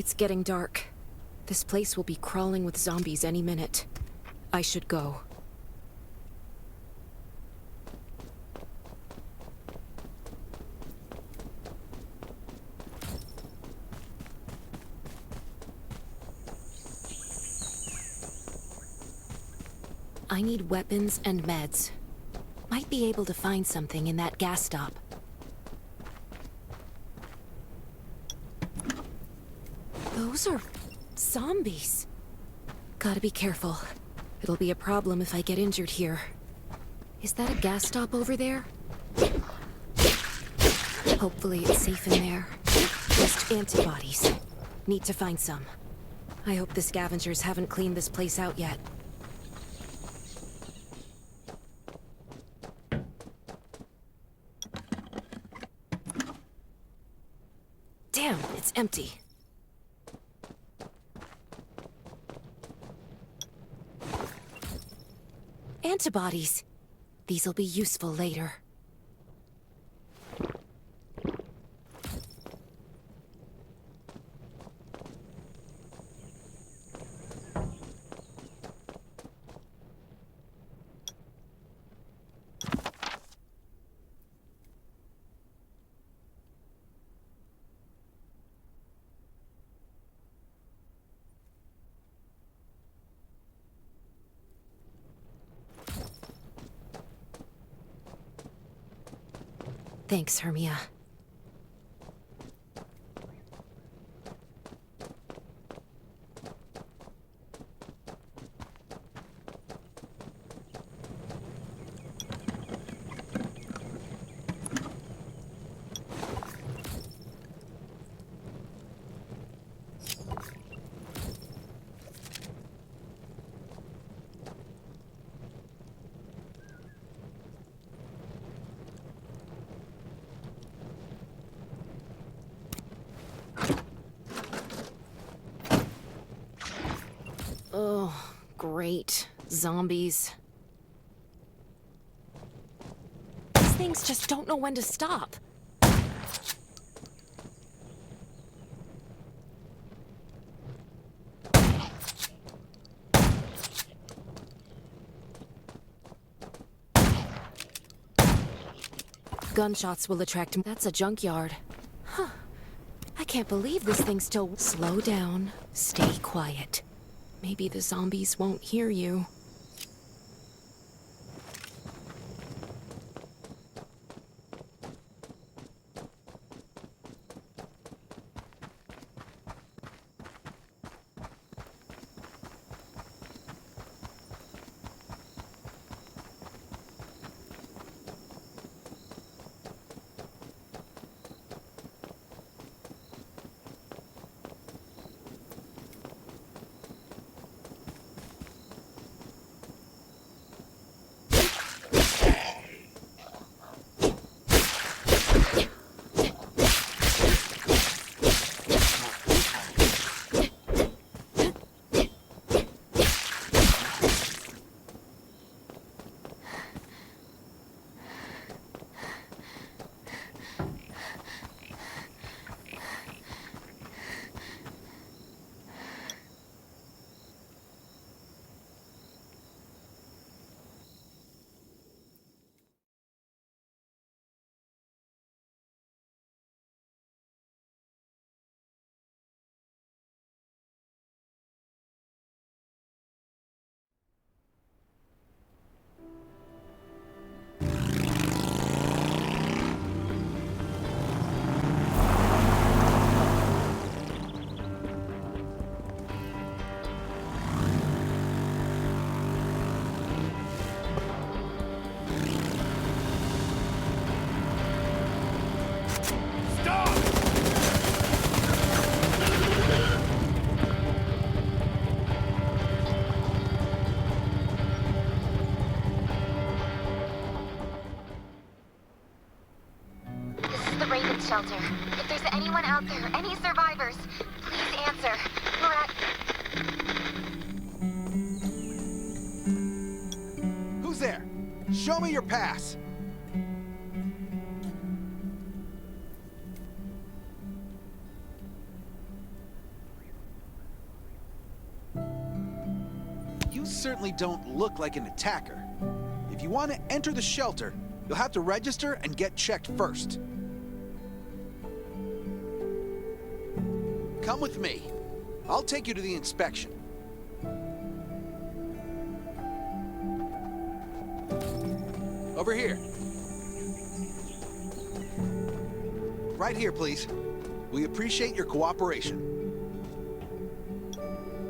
It's getting dark. This place will be crawling with zombies any minute. I should go. I need weapons and meds. Might be able to find something in that gas stop. Those are zombies. Gotta be careful. It'll be a problem if I get injured here. Is that a gas stop over there? Hopefully it's safe in there. Just antibodies. Need to find some. I hope the scavengers haven't cleaned this place out yet. Damn, it's empty. Antibodies. These'll be useful later. Thanks, Hermia. Oh, great. Zombies. These things just don't know when to stop. Gunshots will attract... That's a junkyard. Huh. I can't believe this thing's still... Slow down. Stay quiet. Maybe the zombies won't hear you. Shelter. If there's anyone out there, any survivors, please answer. We're at... Who's there? Show me your pass. certainly don't look like an attacker. If you want to enter the shelter, you'll have to register and get checked first. Come with me. I'll take you to the inspection. Over here. Right here, please. We appreciate your cooperation.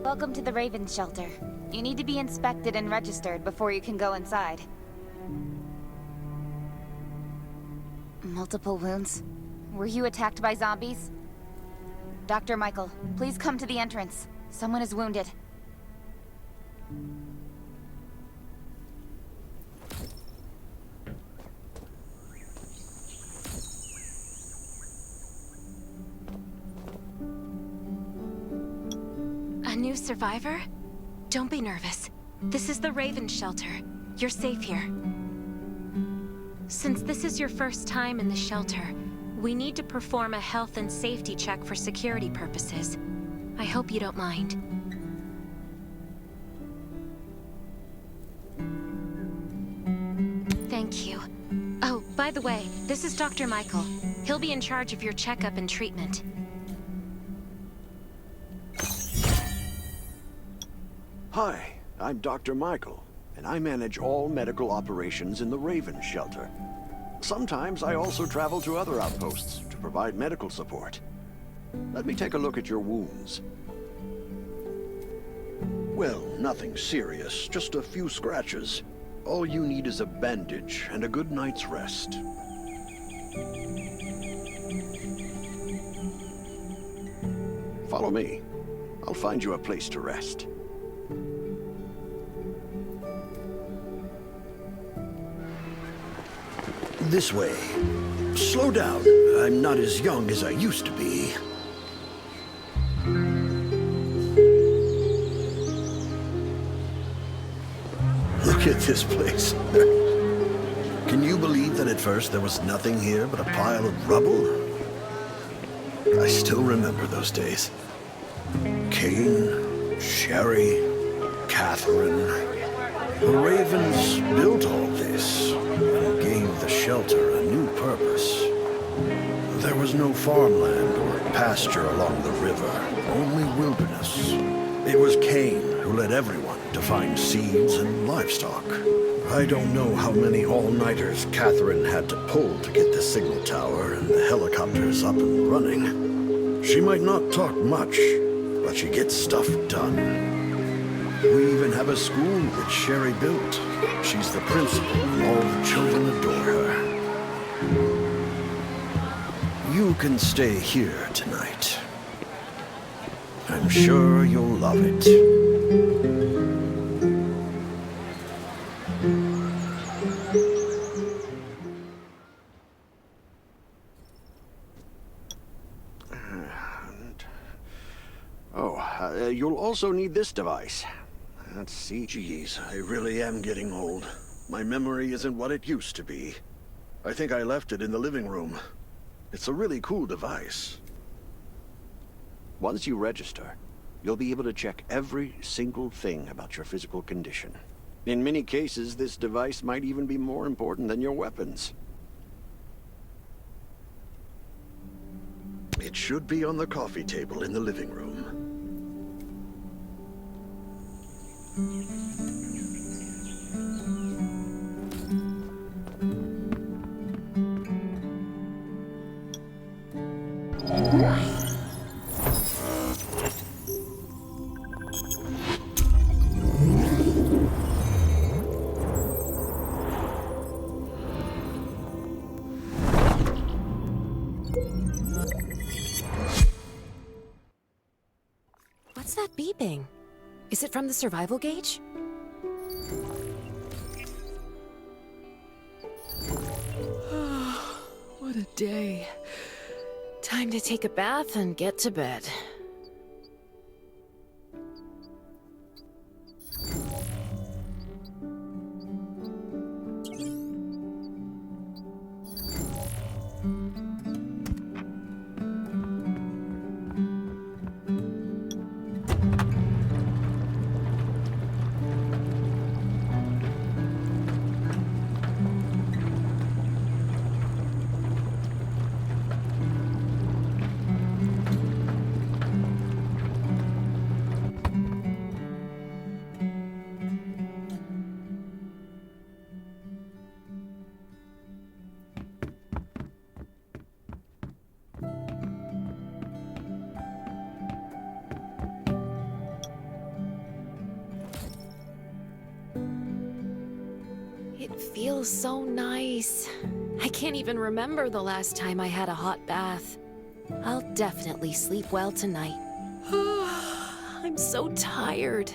Welcome to the Raven Shelter. You need to be inspected and registered before you can go inside. Multiple wounds? Were you attacked by zombies? Dr. Michael, please come to the entrance. Someone is wounded. A new survivor? Don't be nervous. This is the Raven Shelter. You're safe here. Since this is your first time in the shelter, we need to perform a health and safety check for security purposes. I hope you don't mind. Thank you. Oh, by the way, this is Dr. Michael. He'll be in charge of your checkup and treatment. Hi, I'm Dr. Michael, and I manage all medical operations in the Raven Shelter. Sometimes I also travel to other outposts to provide medical support. Let me take a look at your wounds. Well, nothing serious, just a few scratches. All you need is a bandage and a good night's rest. Follow me. I'll find you a place to rest. This way. Slow down. I'm not as young as I used to be. Look at this place. Can you believe that at first there was nothing here but a pile of rubble? I still remember those days. Kane, Sherry, Catherine. The Ravens built all this and gave the shelter a new purpose. There was no farmland or pasture along the river, only wilderness. It was Kane who led everyone to find seeds and livestock. I don't know how many all-nighters Catherine had to pull to get the signal tower and the helicopters up and running. She might not talk much, but she gets stuff done. We even have a school which Sherry built. She's the principal, and all the children adore her. You can stay here tonight. I'm sure you'll love it. You'll also need this device. Let's see. Geez, I really am getting old. My memory isn't what it used to be. I think I left it in the living room. It's a really cool device. Once you register, you'll be able to check every single thing about your physical condition. In many cases, this device might even be more important than your weapons. It should be on the coffee table in the living room. What's that beeping? Is it from the survival gauge? What a day. Time to take a bath and get to bed. feels so nice. I can't even remember the last time I had a hot bath. I'll definitely sleep well tonight. I'm so tired.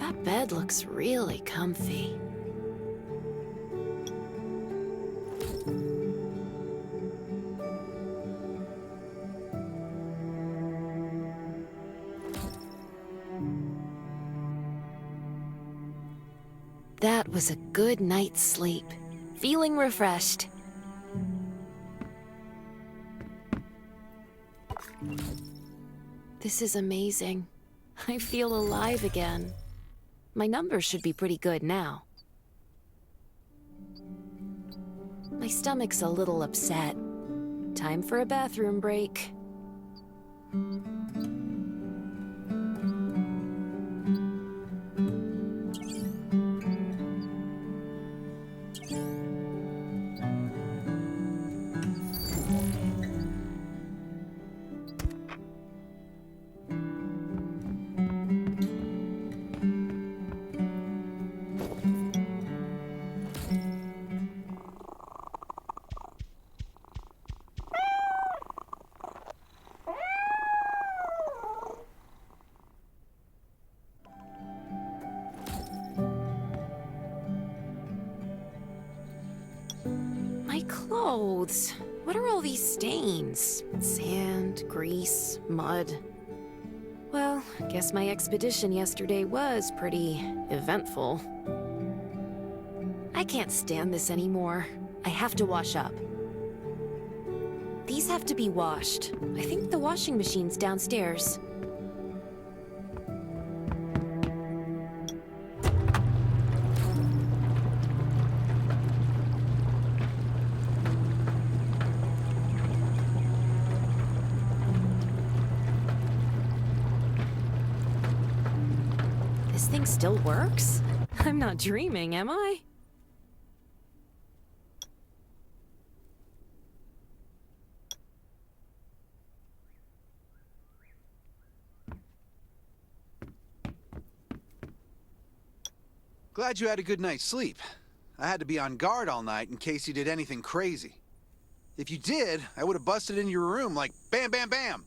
That bed looks really comfy. That was a good night's sleep. Feeling refreshed. This is amazing. I feel alive again. My numbers should be pretty good now. My stomach's a little upset. Time for a bathroom break. Clothes. What are all these stains? Sand, grease, mud. Well, guess my expedition yesterday was pretty eventful. I can't stand this anymore. I have to wash up. These have to be washed. I think the washing machine's downstairs. This thing still works? I'm not dreaming, am I? Glad you had a good night's sleep. I had to be on guard all night in case you did anything crazy. If you did, I would have busted into your room like bam, bam, bam.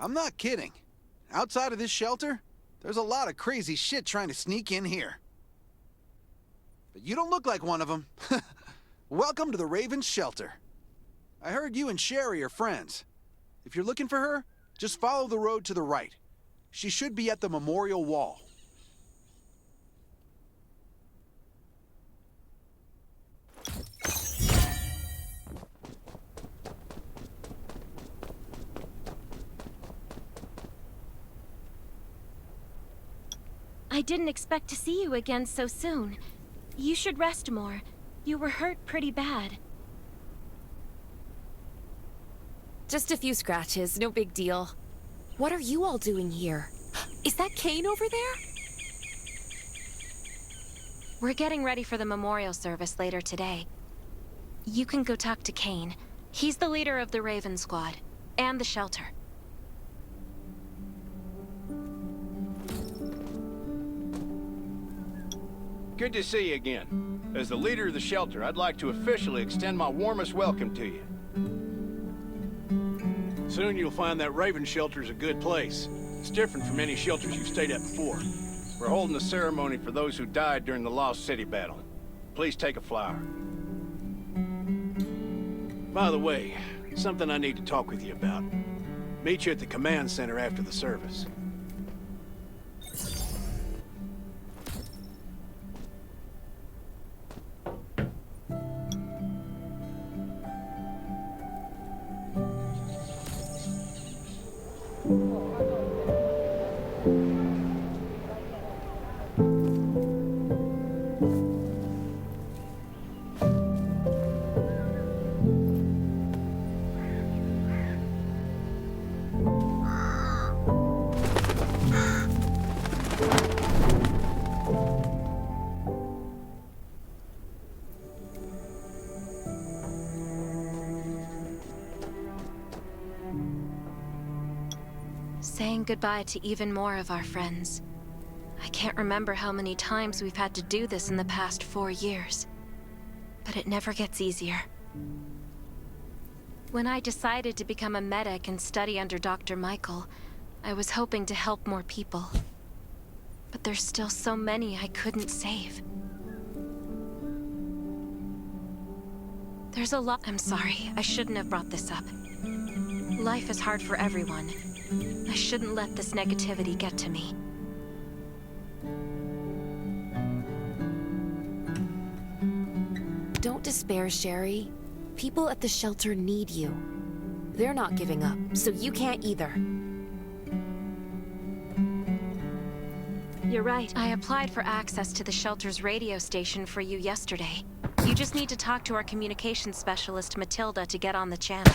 I'm not kidding. Outside of this shelter, there's a lot of crazy shit trying to sneak in here. But you don't look like one of them. Welcome to the Raven's shelter. I heard you and Sherry are friends. If you're looking for her, just follow the road to the right. She should be at the memorial wall. I didn't expect to see you again so soon. You should rest more. You were hurt pretty bad. Just a few scratches, no big deal. What are you all doing here? Is that Kane over there? We're getting ready for the memorial service later today. You can go talk to Kane. He's the leader of the Raven Squad, and the shelter. Good to see you again. As the leader of the shelter, I'd like to officially extend my warmest welcome to you. Soon you'll find that Raven shelter's a good place. It's different from any shelters you've stayed at before. We're holding a ceremony for those who died during the Lost City battle. Please take a flower. By the way, something I need to talk with you about. Meet you at the command center after the service. saying goodbye to even more of our friends. I can't remember how many times we've had to do this in the past 4 years. But it never gets easier. When I decided to become a medic and study under Dr. Michael, I was hoping to help more people. But there's still so many I couldn't save. There's a lot— I'm sorry, I shouldn't have brought this up. Life is hard for everyone. I shouldn't let this negativity get to me. Don't despair, Sherry. People at the shelter need you. They're not giving up, so you can't either. You're right. I applied for access to the shelter's radio station for you yesterday. You just need to talk to our communications specialist, Matilda, to get on the channel.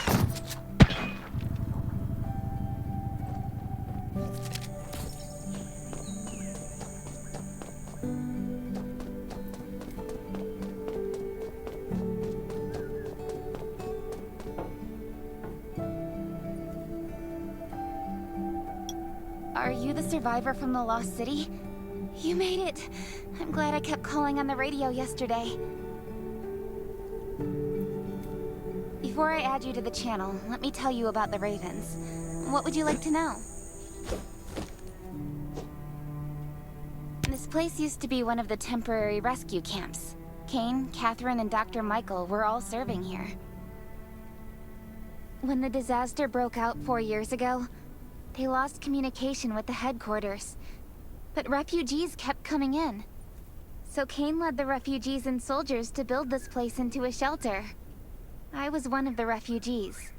Are you the survivor from the Lost City? You made it! I'm glad I kept calling on the radio yesterday. Before I add you to the channel, let me tell you about the Ravens. What would you like to know? This place used to be one of the temporary rescue camps. Kane, Catherine, and Dr. Michael were all serving here. When the disaster broke out 4 years ago, they lost communication with the headquarters. But refugees kept coming in. So Kane led the refugees and soldiers to build this place into a shelter. I was one of the refugees.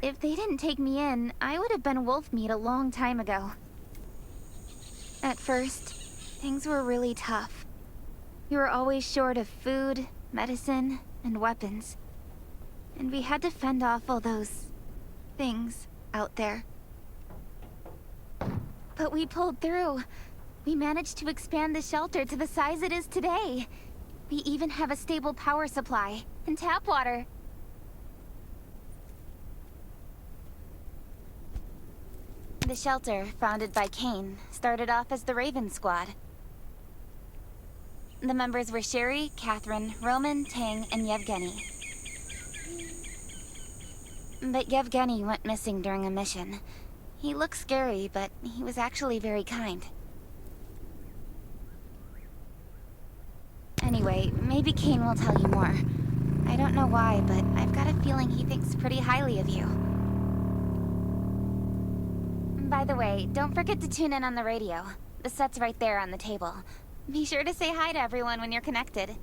If they didn't take me in, I would have been wolf meat a long time ago. At first, things were really tough. We were always short of food, medicine, and weapons. And we had to fend off all those things out there. But we pulled through. We managed to expand the shelter to the size it is today. We even have a stable power supply and tap water. The shelter, founded by Kane, started off as the Raven Squad. The members were Sherry, Catherine, Roman, Tang, and Yevgeny. But Yevgeny went missing during a mission. He looked scary, but he was actually very kind. Anyway, maybe Kane will tell you more. I don't know why, but I've got a feeling he thinks pretty highly of you. By the way, don't forget to tune in on the radio. The set's right there on the table. Be sure to say hi to everyone when you're connected.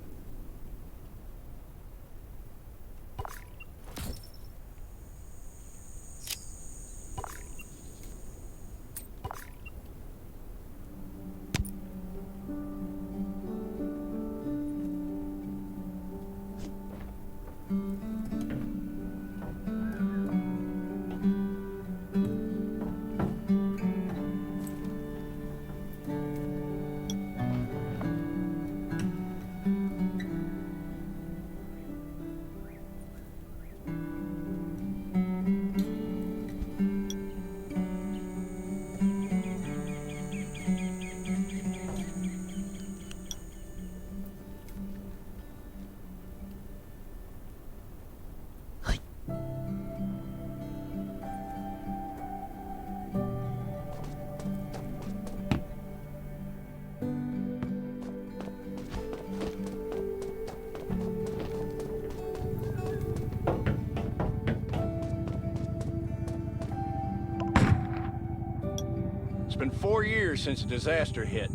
It's been 4 years since the disaster hit.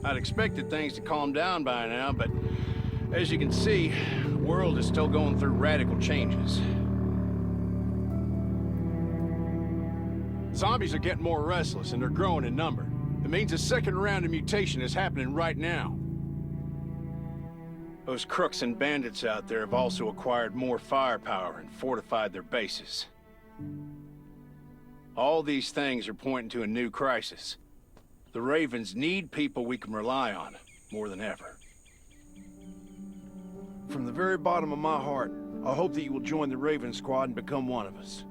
I'd expected things to calm down by now, but as you can see, the world is still going through radical changes. Zombies are getting more restless and they're growing in number. It means a second round of mutation is happening right now. Those crooks and bandits out there have also acquired more firepower and fortified their bases. All these things are pointing to a new crisis. The Ravens need people we can rely on, more than ever. From the very bottom of my heart, I hope that you will join the Raven Squad and become one of us.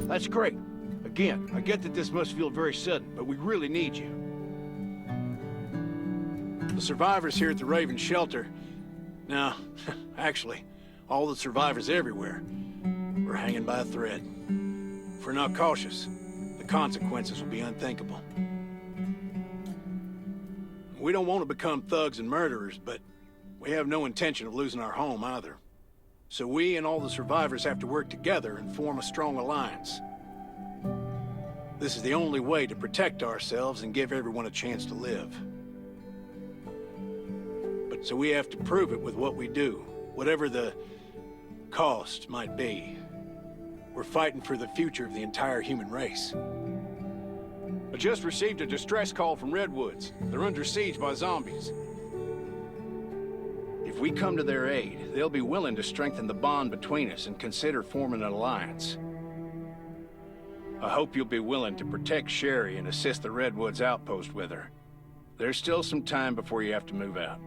That's great. Again, I get that this must feel very sudden, but we really need you. The survivors here at the Raven Shelter... No, actually, all the survivors everywhere. We're hanging by a thread. If we're not cautious, the consequences will be unthinkable. We don't want to become thugs and murderers, but we have no intention of losing our home either. So we and all the survivors have to work together and form a strong alliance. This is the only way to protect ourselves and give everyone a chance to live. But so we have to prove it with what we do, whatever the cost might be. We're fighting for the future of the entire human race. I just received a distress call from Redwoods. They're under siege by zombies. If we come to their aid, they'll be willing to strengthen the bond between us and consider forming an alliance. I hope you'll be willing to protect Sherry and assist the Redwoods outpost with her. There's still some time before you have to move out.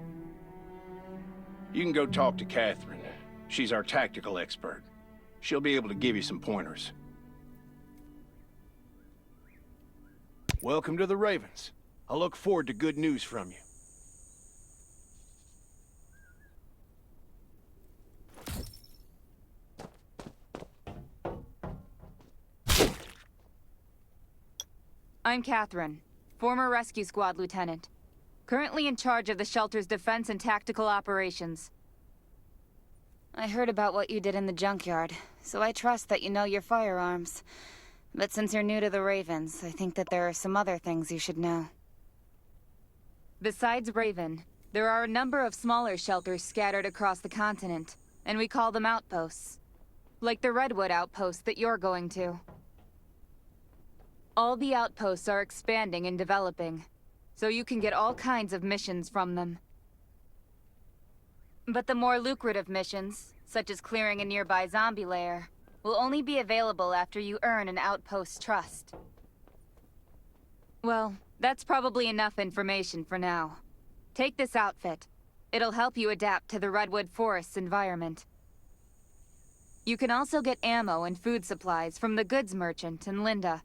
You can go talk to Catherine. She's our tactical expert. She'll be able to give you some pointers. Welcome to the Ravens. I look forward to good news from you. I'm Catherine, former rescue squad lieutenant. Currently in charge of the shelter's defense and tactical operations. I heard about what you did in the junkyard, so I trust that you know your firearms. But since you're new to the Ravens, I think that there are some other things you should know. Besides Raven, there are a number of smaller shelters scattered across the continent, and we call them outposts. Like the Redwood outpost that you're going to. All the outposts are expanding and developing, so you can get all kinds of missions from them. But the more lucrative missions, such as clearing a nearby zombie lair, will only be available after you earn an outpost's trust. Well, that's probably enough information for now. Take this outfit. It'll help you adapt to the Redwood Forest's environment. You can also get ammo and food supplies from the goods merchant in Linda.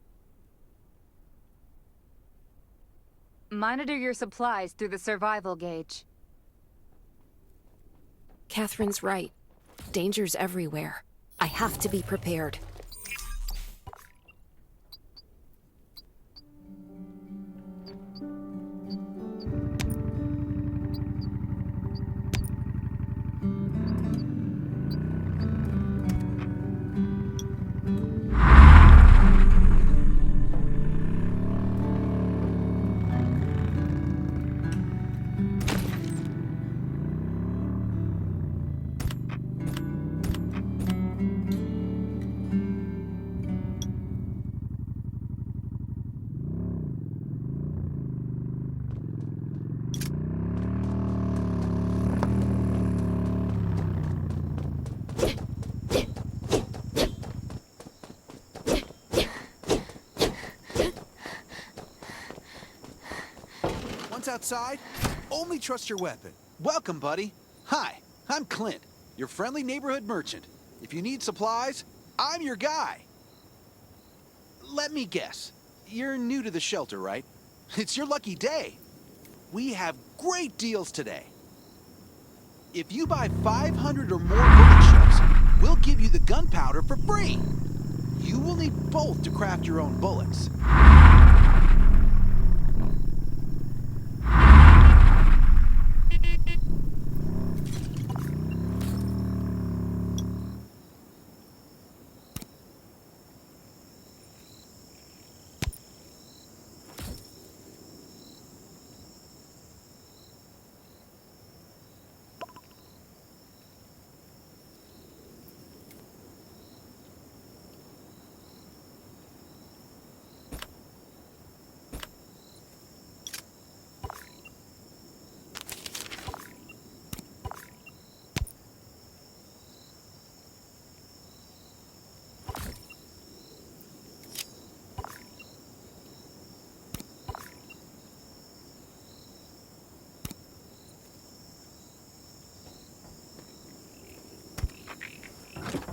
Monitor your supplies through the survival gauge. Catherine's right. Danger's everywhere. I have to be prepared. Outside, only trust your weapon. Welcome, buddy. Hi, I'm Clint, your friendly neighborhood merchant. If you need supplies, I'm your guy. Let me guess. You're new to the shelter, right? It's your lucky day. We have great deals today. If you buy 500 or more bullet shells, we'll give you the gunpowder for free. You will need both to craft your own bullets.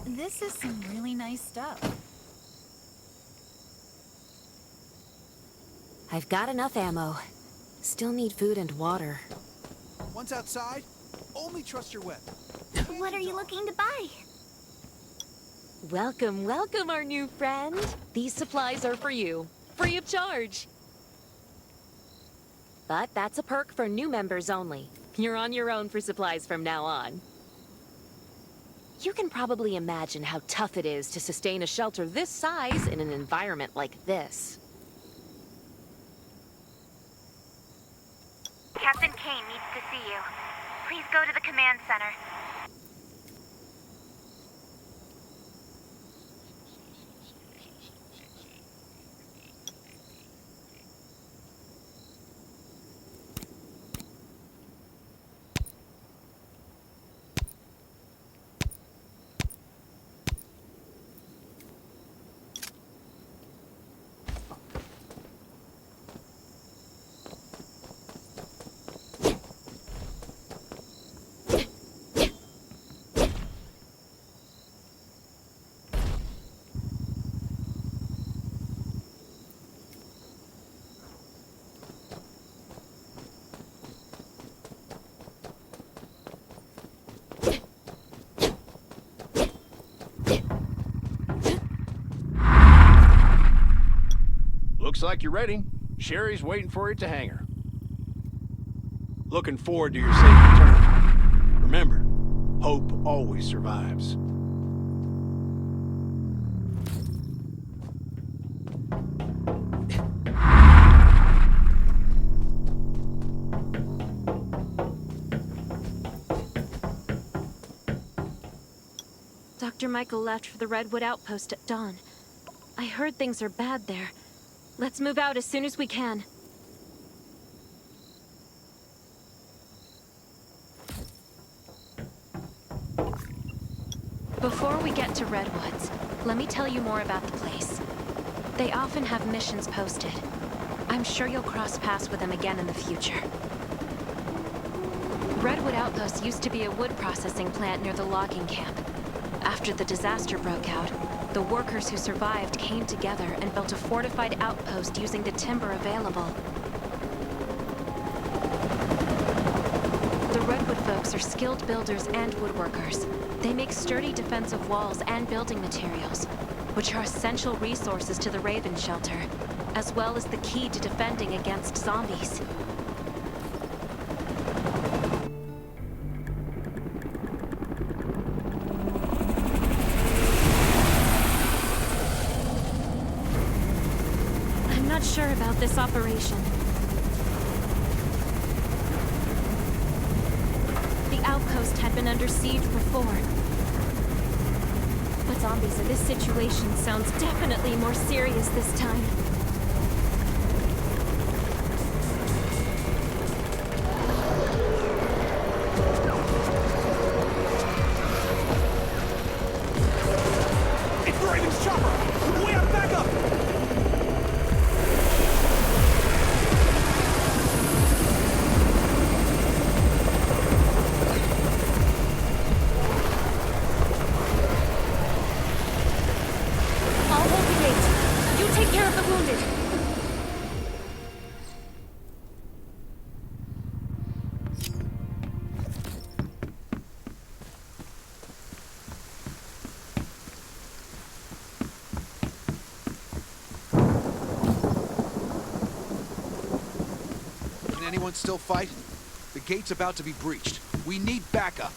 This is some really nice stuff. I've got enough ammo. Still need food and water. Once outside, only trust your weapon. What are you looking to buy? Welcome, welcome, our new friend. These supplies are for you, free of charge. But that's a perk for new members only. You're on your own for supplies from now on. You can probably imagine how tough it is to sustain a shelter this size in an environment like this. Captain Kane needs to see you. Please go to the command center. Looks like you're ready. Sherry's waiting for you at the hangar. Looking forward to your safe return. Remember, hope always survives. Dr. Michael left for the Redwood outpost at dawn. I heard things are bad there. Let's move out as soon as we can. Before we get to Redwoods, let me tell you more about the place. They often have missions posted. I'm sure you'll cross paths with them again in the future. Redwood Outpost used to be a wood processing plant near the logging camp. After the disaster broke out, the workers who survived came together and built a fortified outpost using the timber available. The Redwood folks are skilled builders and woodworkers. They make sturdy defensive walls and building materials, which are essential resources to the Raven shelter, as well as the key to defending against zombies. Sure about this operation. The outpost had been under siege before. But zombies in this situation sounds definitely more serious this time. It's Raven's chopper! We have backup! Anyone still fight? The gate's about to be breached. We need backup.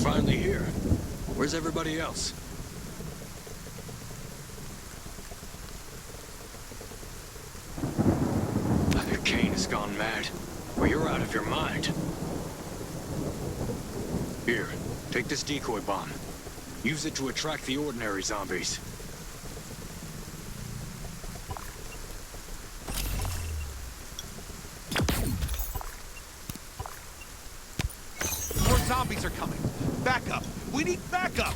Finally here. Where's everybody else? Kane has gone mad. or you're out of your mind. Here, take this decoy bomb. Use it to attract the ordinary zombies. More zombies are coming. Backup. We need backup.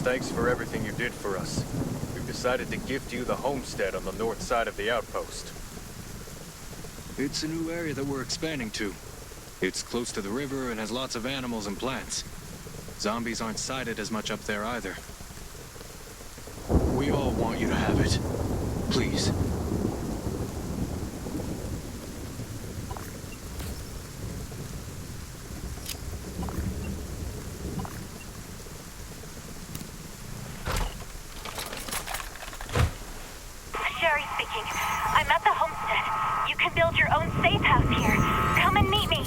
Thanks for everything you did for us. We've decided to gift you the homestead on the north side of the outpost. It's a new area that we're expanding to. It's close to the river and has lots of animals and plants. Zombies aren't sighted as much up there either. We all want you to have it. Please. I'm at the homestead. You can build your own safe house here. Come and meet me.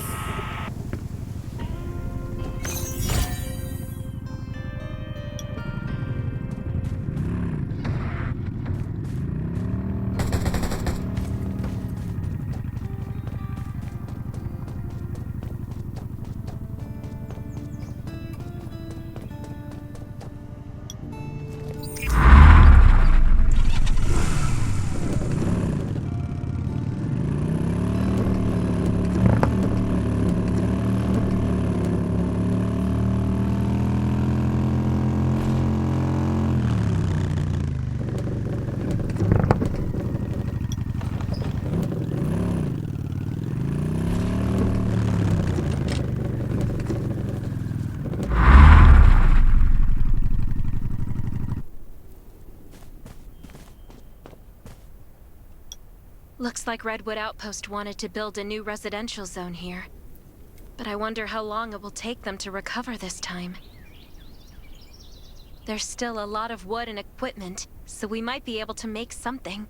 Looks like Redwood Outpost wanted to build a new residential zone here. But I wonder how long it will take them to recover this time. There's still a lot of wood and equipment, so we might be able to make something.